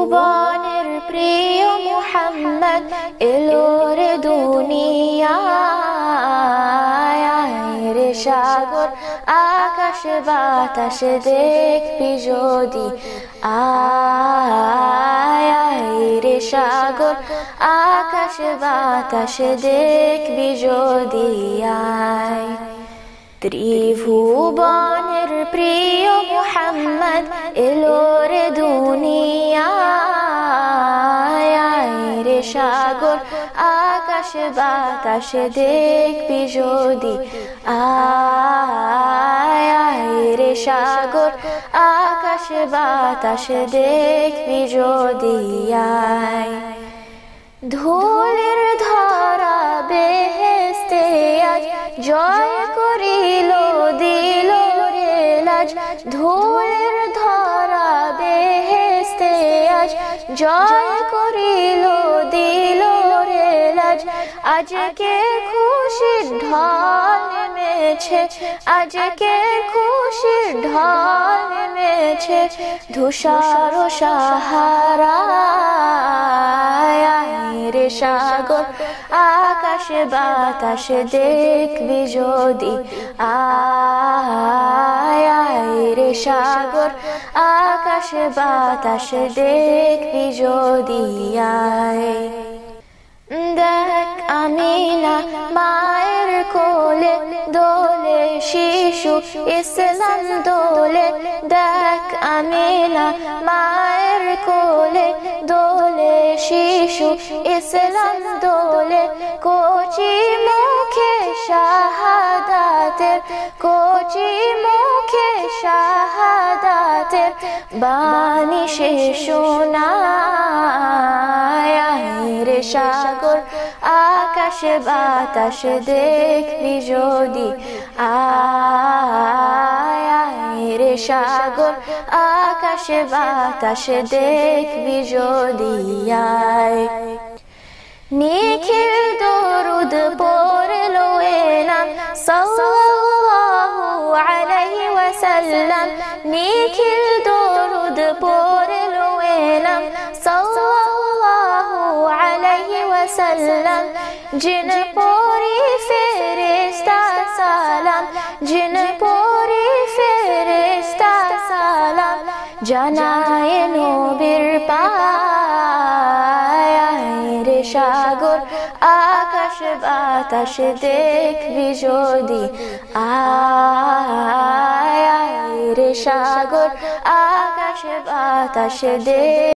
ভুবনের প্রিয় মুহাম্মদ এলো রে দুনিয়ায় রে সাগর আকাশ বাতাস দেখবি যদি আয় রে সাগর আকাশ বাতাস দেখবি যদি আয় ত্রিভুবনের প্রিয় মুহাম্মদ এলো রে দুনিয়ায় রে সাগর আকাশ বাতাস দেখবি যদি আয় রে সাগর আকাশ বাতাস দেখবি যদি আয় ধুলির ধরা বেহেশতে আজ জয় করিল দিল রে লাজ ধুলির ধরা বেহেশতে আজ জয় করিল দিল রে লাজ আজকে খুশির ঢল নেমেছে আজকে খুশির ঢল নেমেছে ধূসর সাহারা রে সাগর আকাশ বাতাস দেখবি যদি আয় রে সাগর আকাশ বাতাস দেখবি যদি আয় দেখ আমিনা মায়ের কোলে দোলে শিশু ইসলাম দোলে দেখ আমিনা মায়ের কোলে দোলে শিশু ইসলাম দোলে কচি মুখে শাহাদাতের কচি মুখে শাহাদাতের বাণী সে শোনায় রে সাগর আকাশ বাতাস দেখবি যদি আয় রে সাগর আকাশ বাতাস দেখবি যদি আয় নিখিল দরুদ পড়লো এলাম সাল্লাল্লাহু আলাইহি ওয়াসাল্লাম নিখিল দরুদ পড়লো এলাম সাল্লাল্লাহু আলাইহি ওয়াসাল্লাম জিন পরি ফেরেশতা সালাম জিন পরি ফেরেশতা সালাম জানায় নবীর পায় রে সাগর আকাশ বাতাস দেখবি যদি আয় রে সাগর আকাশ বাতাস দেখ